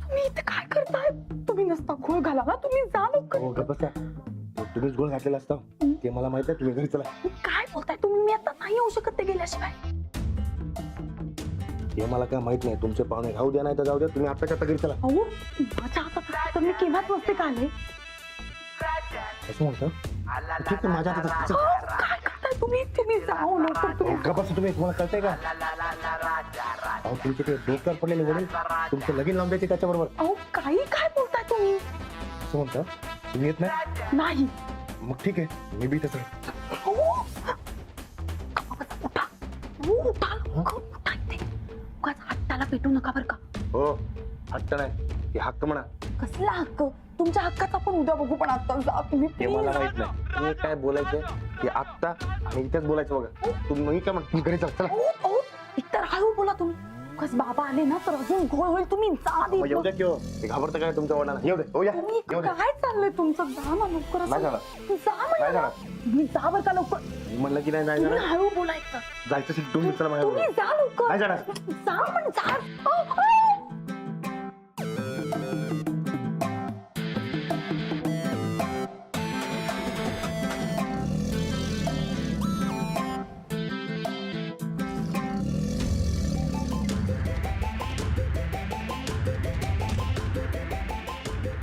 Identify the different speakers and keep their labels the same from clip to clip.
Speaker 1: तुम्ही इथे काय करताय? तुम्ही नसता घोळ घाला ना, तुम्ही जा लवकर.
Speaker 2: हो गप्प बसा. तुम्हीच गोळ घातलेला असता ते मला माहित आहे. तुम्ही घरी चला.
Speaker 1: काय बोलताय तुम्ही? मी आता नाही येऊ शकत ते गेल्याशिवाय.
Speaker 2: हे मला काय माहित नाही. तुमचे पाहुणे राहू द्या नाही तर जाऊ द्या. तुम्ही आताच्या आता घरी चला.
Speaker 1: अहो माझ्या हातात तर मी केव्हाच नसते का आले.
Speaker 2: असं म्हणतो ठीक आहे माझ्या हातात असतं.
Speaker 1: काय करताय तुम्ही? तुम्ही जाऊ लवकर. तुम्ही
Speaker 2: गप्प बसा तुम्ही. तुम्हाला कळतंय का? अहो तुमचे ते डोक्यावर पडलेले वडील तुमचं लगीन लावून द्यायचे त्याच्याबरोबर.
Speaker 1: अहो काही काय बोलताय तुम्ही?
Speaker 2: असं म्हणतो तुम्ही येत नाही.
Speaker 1: नाही.
Speaker 2: मग ठीक आहे मी बी तसं.
Speaker 1: उठा उठा लवकर, उठा इथे. उगाच हाताला पेटू नका बरं का.
Speaker 2: हो हक्क नाही हे हक्क म्हणा.
Speaker 1: कसला हक्क? तुमच्या हक्काचा आपण उद्या बघू, पण आता जा तुम्ही.
Speaker 2: ते मला माहित नाही. तुम्ही काय बोलायचं ते आत्ता आणि इथेच बोलायचं बघा. तुम्ही काय म्हणता घरी चला. चला
Speaker 1: एकतर हळू बोला तुम्ही. कस बाबा आले ना तर अजून घोळ होईल. तुम्ही जा आधी.
Speaker 2: येऊ द्या किंवा ते घाबरतं काय तुमच्या वडिलांना. येऊ दे. हो या
Speaker 1: तुम्ही
Speaker 2: येऊ दे.
Speaker 1: काय चाललंय तुमचं? जा ना लवकर.
Speaker 2: नाही जाणार.
Speaker 1: जा
Speaker 2: नाही
Speaker 1: म्हणलं.
Speaker 2: जाणार.
Speaker 1: तुम्ही जा बरं का लवकर.
Speaker 2: मी म्हणलं की नाही
Speaker 1: तुम्ही
Speaker 2: जाणार.
Speaker 1: हळू बोलायचं.
Speaker 2: जायचं असेल तुम्ही चला माझ्या
Speaker 1: तुम्ही
Speaker 2: बरोबर.
Speaker 1: जा लवकर.
Speaker 2: नाही जाणार.
Speaker 1: जा पण जा.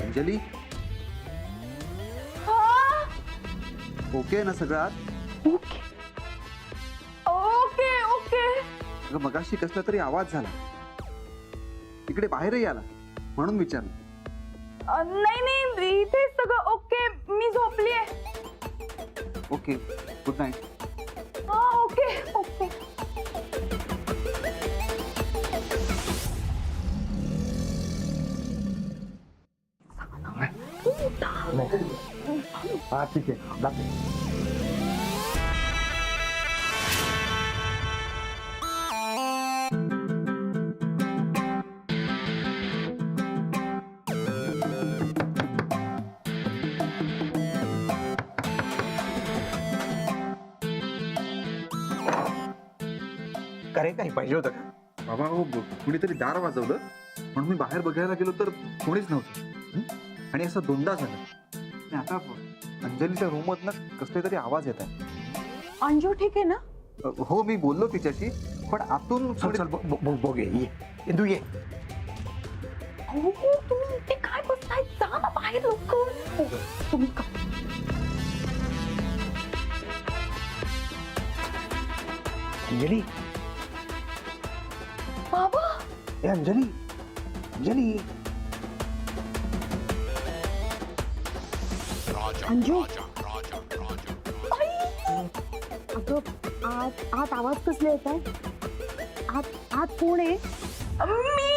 Speaker 3: अंजली ओके ना सगळं आत?
Speaker 1: Okay okay okay.
Speaker 3: अगं मगाशी कसला तरी आवाज झाला इकडे बाहेरही आला म्हणून विचारलं.
Speaker 1: नाही नाही इथे सगळं ओके. मी झोपलीये.
Speaker 3: Okay good night.
Speaker 1: हा ओके ओके.
Speaker 2: हा ठीक आहे जाते. करे काही पाहिजे होतं का?
Speaker 3: बाबा हो कुणीतरी दार वाजवलं म्हणून मी बाहेर बघायला गेलो तर कोणीच नव्हतं. आणि असं दोनदा झालं. आणि आता अंजलीच्या रूम मधनं कसले तरी आवाज येत आहे.
Speaker 1: अंजू ठीक आहे ना?
Speaker 3: हो मी बोललो तिच्याशी पण आतून
Speaker 2: चल चल बघे ये इंदू ये.
Speaker 1: हो तुम्ही इथे काय बसताय? जा ना बाहेर लवकर. हो, तुम्ही का?
Speaker 2: अंजली
Speaker 1: बाबा
Speaker 2: ए अंजली अंजली.
Speaker 1: अंजू अगं आत आत आवाज कसले येत आहे? आत आत कोण आहे? मी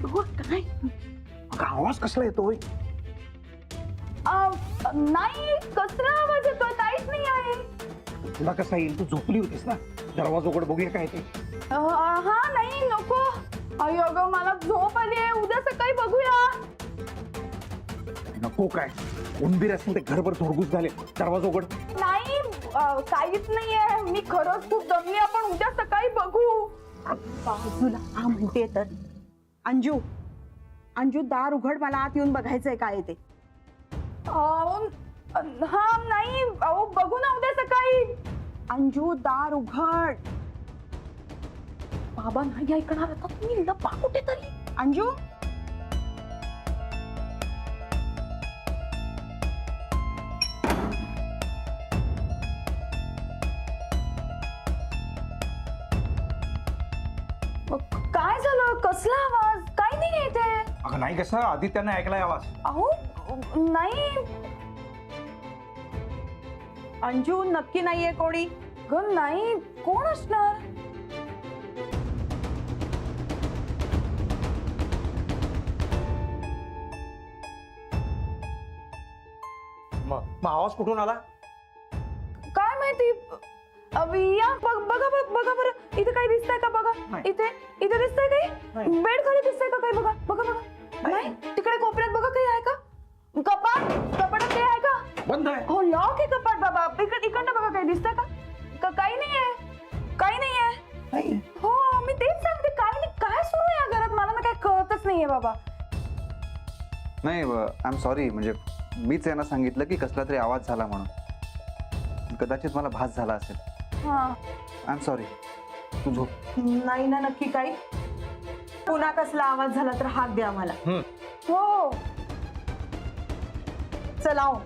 Speaker 1: हो काय?
Speaker 2: अगं आवाज कसला येतोय?
Speaker 1: नाही कसला आवाज येतोय? काहीच नाही आहे.
Speaker 2: तुला कसा येईल? तू झोपली होतीस ना. दरवाजा उघड बघूया काय ते.
Speaker 1: हा नाही नको. अयो अगं मला झोप आली आहे. उद्या सकाळी बघूया.
Speaker 2: नको काय उंबीर असेल ते घरभर धुडगूस झाले. दरवाजा उघड.
Speaker 1: नाही काहीच नाहीये. मी खरंच खूप दमली. आपण उद्या सकाळी बघू. बाजूला हा म्हणते तर. अंजू अंजू दार उघड. मला आत येऊन बघायचंय काय ते. हा नाही अहो बघू ना उद्या सकाळी. अंजू दार उघड. बाबा नाही ऐकणार आता. तुम्ही लपा कुठेतरी. अंजू काय झालं? कसला आवाज? काही नाही येते.
Speaker 2: अगं नाही कसं आदित्याने ऐकलाय आवाज.
Speaker 1: अहो नाही. अंजू नक्की नाहीये कोणी? ग नाही कोण असणार?
Speaker 2: मग आवाज कुठून आला?
Speaker 1: काय माहिती. या बघा बरं. इथे काही दिसतंय का बघा. इथे दिसतंय काही? बेड खाली दिसतंय का काही? बघा. नाही तिकडे कोपऱ्यात बघा काही आहे का? कपाटात काही आहे का?
Speaker 2: बंद आहे.
Speaker 1: हो लॉक आहे कपाट बाबा. इकडनं बघा काही दिसतंय का? काही नाहीये. बाबा.
Speaker 3: नाही आय एम सॉरी, म्हणजे मीच यांना सांगितलं की कसला तरी आवाज झाला म्हणून. कदाचित मला भास झाला असेल.
Speaker 1: हा
Speaker 3: आय एम सॉरी. तू झोप.
Speaker 1: नाही ना नक्की काही. पुन्हा कसला आवाज झाला तर हाक द्या मला. हो चला हो.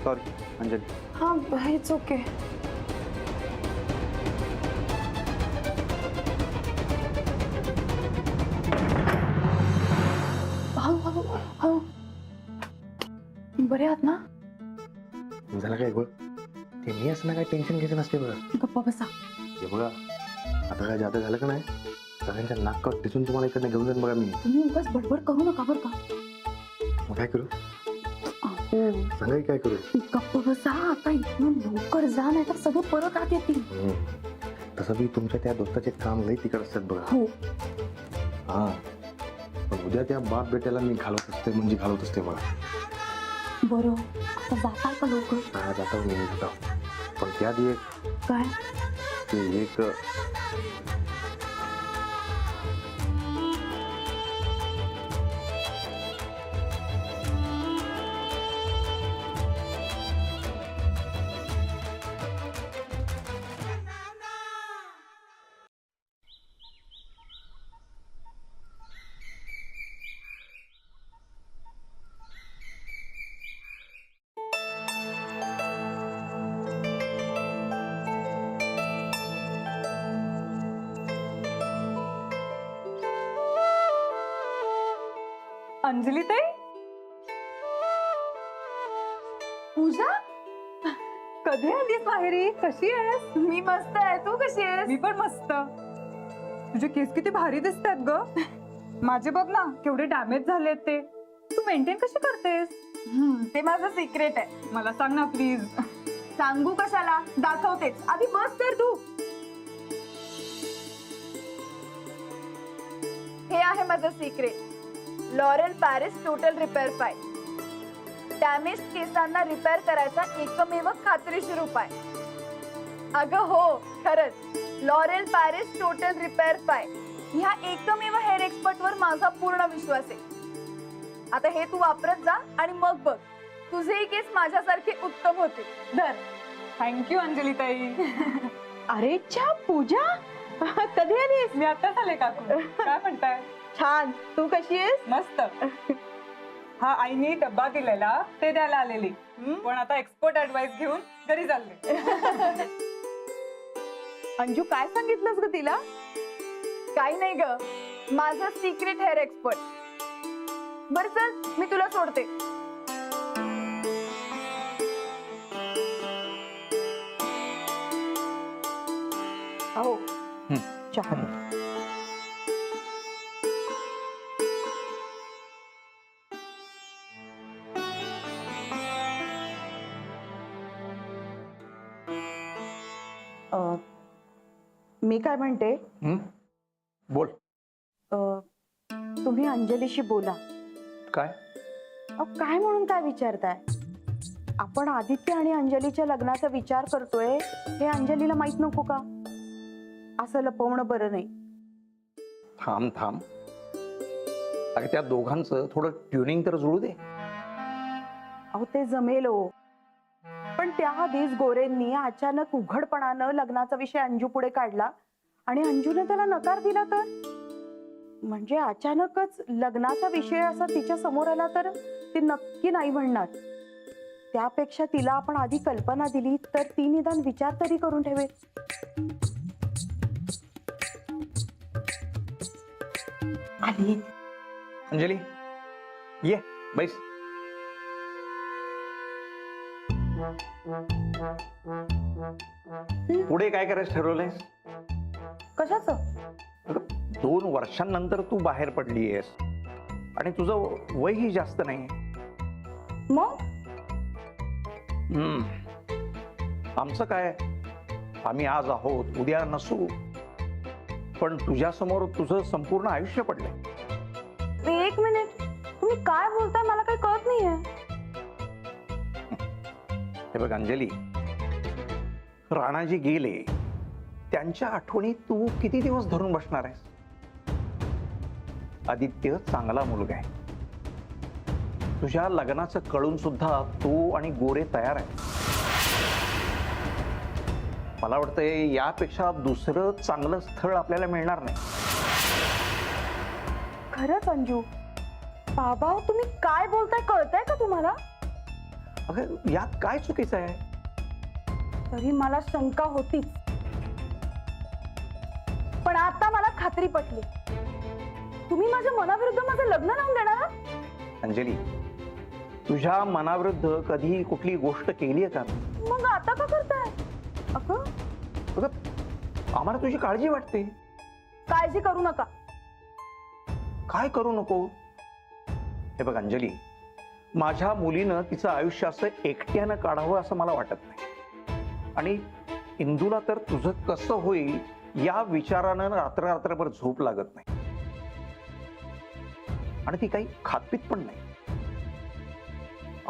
Speaker 3: सॉरी अंजली.
Speaker 1: हा इट्स ओके. हळू बरे आहात ना?
Speaker 2: झालं काय गोळ? ते मी असं ना काय टेन्शन घ्यायचं नसते बघा.
Speaker 1: गप्पा बसा.
Speaker 2: हे बघा आता काय जाता झालं का नाही, सगळ्यांच्या नाकात टिचून तुम्हाला इकडनं घेऊन जाईन बघा मी.
Speaker 1: तुम्ही उगाच बडबड करू नका बरं का.
Speaker 2: मग काय करू? सांगा की काय करू?
Speaker 1: गप्प बसा. आता इथून लवकर जा नाही तर सगळे परत आत येतील.
Speaker 2: तसं बी तुमच्या त्या दोस्ताचे काम लई तिकड असतात बघा.
Speaker 1: हो
Speaker 2: हा पण उद्या त्या बाप बेट्याला मी घालवत असते म्हणजे घालवत असते बघा.
Speaker 1: बरं आता जाताल का लवकर?
Speaker 2: हा जाता मी जाता. पण त्यात एक
Speaker 1: काय?
Speaker 2: ते एक
Speaker 1: अंजली ताई. पूजा कधी आलीस माहेरी? कशी आहेस? मी मस्त आहे. तू कशी आहेस? मी पण मस्त. तुझे केस किती भारी दिसतात ग. माझे बघ ना केवढे डॅमेज झाले ते. तू मेंटेन कशी करतेस? ते माझं सिक्रेट आहे. मला सांग ना प्लीज. सांगू कशाला, दाखवतेच. आधी बस तर तू.
Speaker 4: हे आहे माझं secret. L'Oreal Paris total repair five. Damage केसांना रिपेअर करायचा एकमेव खात्रीशीर उपाय. अगं हो खरंच. L'Oreal Paris total repair five ह्या एकमेव हेअर एक्सपर्ट वर माझा पूर्ण विश्वास आहे. आता हे तू वापरत जा आणि मग बघ तुझेही केस माझ्यासारखे उत्तम होते.
Speaker 1: धर. थँक्यू अंजली ताई. अरे च्या पूजा कधी आलीस? मी आताच आले काकू. काय म्हणताय? छान. तू कशी आहेस? मस्त. हा आईने डब्बा दिलेला ते द्यायला आलेली, पण आता एक्सपर्ट ऍडवाइस घेऊन घरी चालले. अंजू काय सांगितलंस ग तिला?
Speaker 4: काही नाही ग, माझं सिक्रेट हेअर एक्सपर्ट. बर चल मी तुला सोडते.
Speaker 1: हो चहा दे. मी काय म्हणते,
Speaker 2: बोल.
Speaker 1: तुम्ही अंजलीशी बोला.
Speaker 2: काय?
Speaker 1: काय म्हणून काय विचारताय? आपण आदित्य आणि अंजलीच्या लग्नाचा विचार करतोय हे अंजलीला माहित नको का? असं लपवणं बरं नाही.
Speaker 2: थांब थांब. अरे त्या दोघांचं थोडं ट्युनिंग तर जुळू दे.
Speaker 1: अहो ते जमेल हो, पण त्याआधीच गोरेंनी अचानक उघडपणानं लग्नाचा विषय अंजू पुढे काढला आणि अंजूने त्याला नकार दिला तर म्हणजे अचानकच लग्नाचा विषय असा तिच्या समोर आला तर ती नक्की नाही म्हणणार. त्यापेक्षा तिला आपण आधी कल्पना दिली तर ती निदान विचार तरी करून ठेवेल. आली.
Speaker 5: अंजली ये बैस. पुढे काय करायचं ठरवलंयस?
Speaker 1: कशाचं?
Speaker 5: अगं, 2 वर्षांनंतर तू बाहेर पडलीयस आणि तुझं वयही जास्त नाही.
Speaker 1: मग
Speaker 5: आमचं काय, आम्ही आज आहोत उद्या नसू, पण तुझ्या समोर तुझं संपूर्ण आयुष्य पडलंय.
Speaker 1: 1 मिनिट, तुम्ही काय बोलताय मला काही कळत नाहीये.
Speaker 5: हे बघ अंजली, राणाजी गेले, त्यांच्या आठवणी तू किती दिवस धरून बसणार आहेस? आदित्य चांगला मुलगा आहे. तुझ्या लग्नाचं कळून सुद्धा तू आणि गोरे तयार आहे. मला वाटतंय यापेक्षा दुसरं चांगलं स्थळ आपल्याला मिळणार नाही.
Speaker 1: खरंच अंजू, बाबा तुम्ही काय बोलताय कळतंय का तुम्हाला?
Speaker 5: अगं यात काय चुकीचं आहे?
Speaker 1: तरी मला शंका होतीच, पण आता मला खात्री पटली. तुम्ही माझ्या मनाविरुद्ध माझं लग्न लावून देणार आहात?
Speaker 5: अंजली, तुझ्या मनाविरुद्ध कधी कुठली गोष्ट केली आहे का?
Speaker 1: मग आता का करताय? अगं
Speaker 5: अगं, आम्हाला तुझी काळजी वाटते.
Speaker 1: काळजी करू नका.
Speaker 5: काय करू नको? हे बघ अंजली, माझ्या मुलीनं तिचं आयुष्य असं एकट्यानं काढावं असं मला वाटत नाही. आणि इंदूला तर तुझं कसं होईल या विचारानं रात्रभर झोप लागत नाही, आणि ती काही खातपीत पण नाही.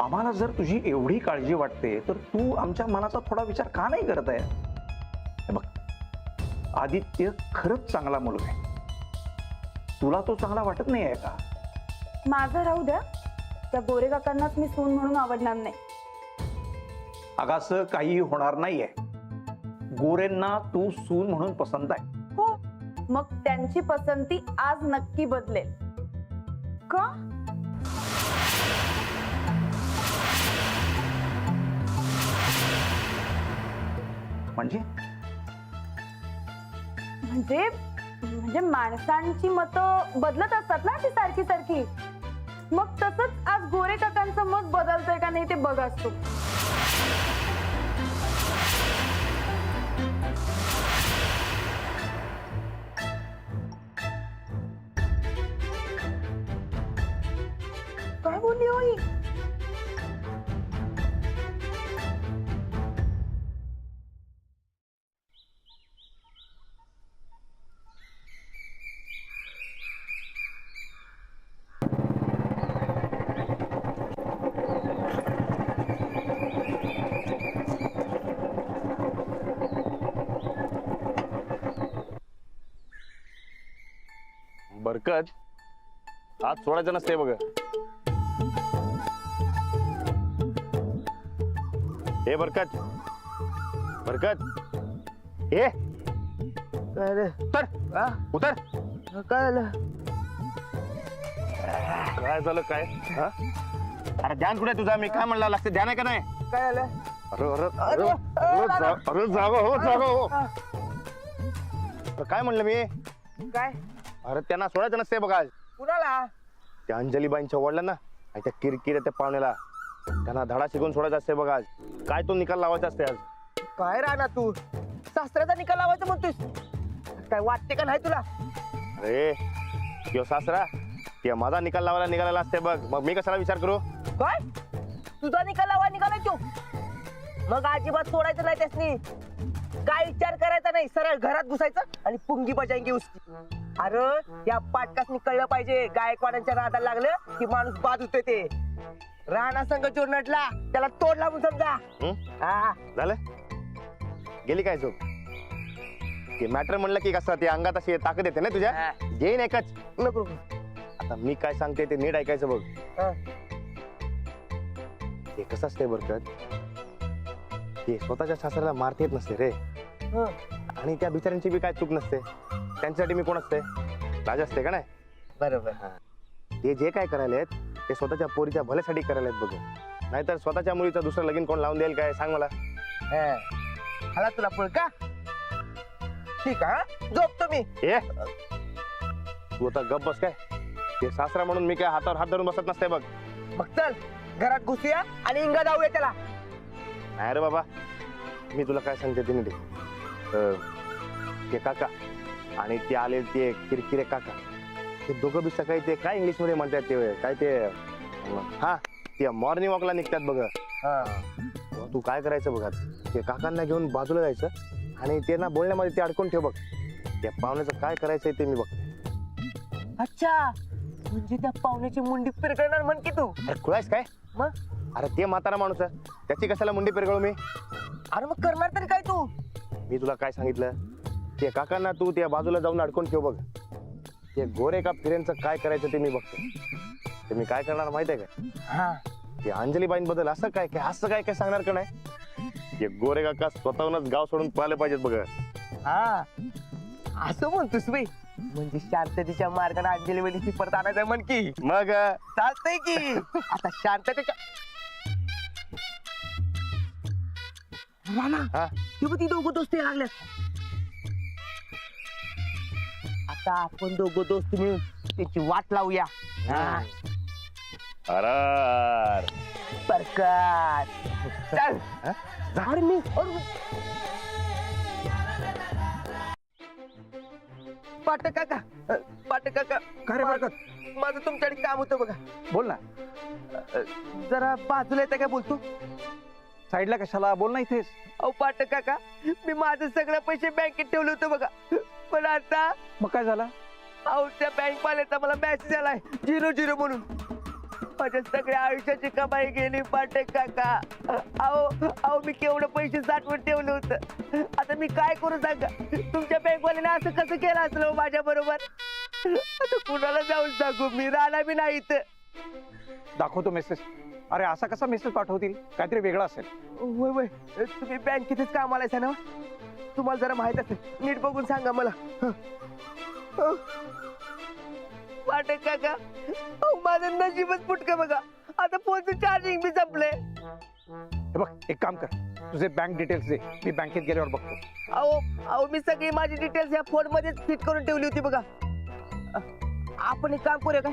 Speaker 5: आम्हाला जर तुझी एवढी काळजी वाटते तर तू आमच्या मनाचा थोडा विचार का नाही करत आहे? हे बघ, आदित्य खरंच चांगला मुलगा आहे. तुला तो चांगला वाटत नाही आहे का?
Speaker 1: माझं राहू द्या, त्या गोरे काकांनाच मी सून म्हणून आवडणार नाही.
Speaker 5: अगं असं काही होणार नाहीये. गोरेंना तू सून म्हणून पसंत आहे.
Speaker 1: हो, मग त्यांची पसंती आज नक्की बदलेल. का?
Speaker 5: म्हणजे
Speaker 1: म्हणजे म्हणजे माणसांची मतं बदलत असतात ना, ती सारखी सारखी. मग तसंच आज गोरे काकांचं मत बदलतंय का नाही ते बघ असतो. काय बोलली हो ही?
Speaker 2: बरकत, हात सोडायचं नसते बघ. हे बरकत, बरकत, हे उतर, उतर. काय झालं? काय? हा? अरे ध्यान कुठे तुझा? मी काय म्हणला लागते, ध्यान आहे का नाही?
Speaker 6: काय आलं?
Speaker 2: अरे अरे अरे अरे जागा हो, जागा हो. काय म्हणलं मी?
Speaker 6: काय?
Speaker 2: अरे त्यांना सोडायचं नसते बघा.
Speaker 6: कुणाला?
Speaker 2: त्या अंजलीबाईंच्या वडिलांना आणि त्या किरकिर त्या पाहुण्याला, त्यांना धडा शिकून सोडायचा असते बघा. आज काय तो निकाल लावायचा असते आज.
Speaker 6: काय राहणार तू? शास्त्राचा निकाल लावायचा म्हणतोस? काय वाटते का नाही तुला?
Speaker 2: अरे यो सासरा, ते माझा निकाल लावायला निघालेला असते बघ. मग मी कशाला विचार करू?
Speaker 6: काय? तुझा निकाल लावा निघालाय तो? मग अजिबात सोडायचं नाही त्यासनी. काय विचार करायचा नाही, सरळ घरात घुसायचं आणि पुंगी बजायंगी उसकी. अरे या पाटकासनी कळलं पाहिजे, गायकवाडांच्या नादाला लागलं की माणूस बाद होतोय. ते राणा संघ चोरनटला, त्याला तोड लावून समजा. हा
Speaker 2: झालं? गेली काय झोप? ते मॅटर म्हणलं की कसं ते अंगात अशी ताकद येते ना तुझ्या. घेईन एकच.
Speaker 6: नको.
Speaker 2: आता मी काय सांगते ते नीट ऐकायचं बघ.
Speaker 6: हा.
Speaker 2: ते कसं असते बरकत, ते स्वतःच्या सासऱ्याला मारता येत नसते रे. आणि त्या बिचाऱ्यांची बी काय चूक नसते. त्यांच्यासाठी मी कोण असते? राजा असते का नाही?
Speaker 6: बरोबर.
Speaker 2: ते जे काय करायलेत ते स्वतःच्या पोरीच्या भल्यासाठी करायलेत बघ. नाहीतर स्वतःच्या मुलीचं दुसरं लगीन कोण लावून देईल काय? सांग मला.
Speaker 6: आला तुला पळ का? ठीक आहे, झोपतो मी.
Speaker 2: ए तू आता गप बस काय. ते सासरा म्हणून मी काय हातावर हात धरून बसत नसते बघ.
Speaker 6: मग चल घरात घुसूया आणि इंगा जाऊया त्याला.
Speaker 2: नाही रे बाबा, मी तुला काय सांगते ते नीट. ते काका आणि ते आले ते किरकिरे काका, ते दोघं बी सकाळी ते काय इंग्लिश मध्ये म्हणतात ते काय ते हा ते मॉर्निंग वॉकला निघतात बघ. तू काय करायचं बघा, ते काकांना घेऊन बाजूला जायचं आणि ते ना बोलण्यामध्ये ते अडकून ठेव बघ. त्या पाहुण्याचं काय करायचंय ते मी बघते.
Speaker 6: अच्छा, म्हणजे त्या पाहुण्याची मुंडी पिरगळणार म्हण की तू.
Speaker 2: अरे खुळायस काय?
Speaker 6: मग
Speaker 2: अरे ते म्हातारा माणूस आहे, त्याची कशाला मुंडी पेरगळू मी?
Speaker 6: अरे मग करणार तरी काय तू.
Speaker 2: मी तुला काय सांगितलं, ते काकांना तू त्या बाजूला जाऊन अडकून ठेव बघ. ते गोरे का फिरेंचं काय करायचं ते मी बघतो. ते मी काय करणार माहित आहे का?
Speaker 6: हा
Speaker 2: ते अंजलीबाईंबद्दल असं काय काय सांगणार का नाही? ते गोरे काका स्वतःहूनच गाव सोडून पळाले पाहिजेत बघ.
Speaker 6: हा असं म्हणतोस बाई, म्हणजे शांततेच्या मार्गाने अंजली वेळी परत आणायचं म्हण की.
Speaker 2: मग
Speaker 6: चालतंय की. आता शांततेच्या राणा,
Speaker 2: हा?
Speaker 6: हे बघ ती दोघं दोस्ती लागल्यात. आता आपण दोघं दोस्त मिळून त्याची वाट लावूया. हा.
Speaker 2: अरे
Speaker 6: बरकत चल. अरे मी पाटक काका, पाटक काका,
Speaker 3: काय रे बरकत?
Speaker 6: माझं तुमच्याकडे काम होतं बघा.
Speaker 5: बोल ना.
Speaker 6: जरा बाजूला येतं काय बोलतो.
Speaker 5: साईडला कशाला, बोल ना इथेच.
Speaker 6: अहो पाटक काका, मी माझं सगळं पैसे बँकेत ठेवलं होतं बघा, पण आता
Speaker 5: मग काय झालं?
Speaker 6: अहो त्या बँक वाल्याचा मला मेसेज आलाय 0-0 म्हणून. माझ्या सगळ्या आयुष्याची कमाई गेली पाटक काका. अहो मी केवढं पैसे साठवून ठेवलं होतं. आता मी काय करू सांगा. तुमच्या बँकवाल्याने असं कसं केलं असलं माझ्या बरोबर. आता कुणाला जाऊन सांगू, मी राहणार बी नाही इथं.
Speaker 5: दाखवतो मेसेज. अरे असा कसा मेसेज पाठवतील, काहीतरी वेगळा असेल.
Speaker 6: होय होय, तुम्ही बँकेतच कामाला आहे ना, तुम्हाला जरा माहित असेल, नीट बघून सांगा मला. पाटक काका, माझं नशीबच फुटकं बघा. आता फोनचं चार्जिंग बी संपलंय.
Speaker 5: हे बघ, एक काम कर, तुझे बँक डिटेल्स दे, मी बँकेत गेल्यावर बघतो.
Speaker 6: अहो मी सगळी माझी डिटेल्स या फोन मध्ये फिट करून ठेवली होती बघा. आपण एक काम करूया काय,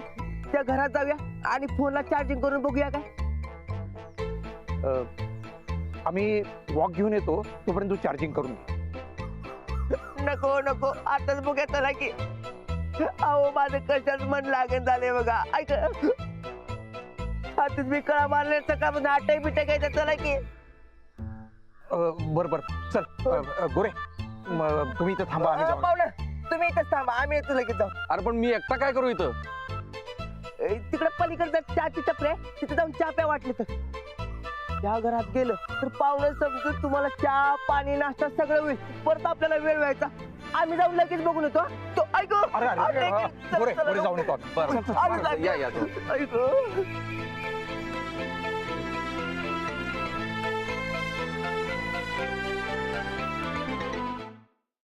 Speaker 6: त्या घरात जाऊया आणि फोनला चार्जिंग करून बघूया काय.
Speaker 5: आम्ही वॉक घेऊन येतो, तोपर्यंत तू चार्जिंग करून घे.
Speaker 6: नको नको, आताच बघूया चला की. अहो माझं कशाच मन लागेल झाले बघा. ऐक, आताच मी कळा मारले सकाळ आटाई बिटाई घ्यायचं चला की.
Speaker 5: बर बर चल. गोरे, तुम्ही इथं थांबा, आम्ही जाऊ.
Speaker 6: पाहुणा तुम्ही इथंच थांबा, आम्ही येतो लगेच जाऊ.
Speaker 7: अरे पण मी एकटा काय करू इथं?
Speaker 6: तिकडे पलीकडे चहाची टपरी आहे, तिथे जाऊन चहा प्या वाटले तर. त्या घरात गेलं तर पाहुणे समजून तुम्हाला चहा पाणी नाश्ता सगळं होईल. परत आपल्याला वेळ व्हायचा. आम्ही जाऊन लगेच बघून येतो. तो ऐक,
Speaker 5: अरे गोरे, गोरे जाऊन येतो.
Speaker 7: बरं,
Speaker 6: आम्ही
Speaker 7: या या तुम्ही.
Speaker 6: ऐक.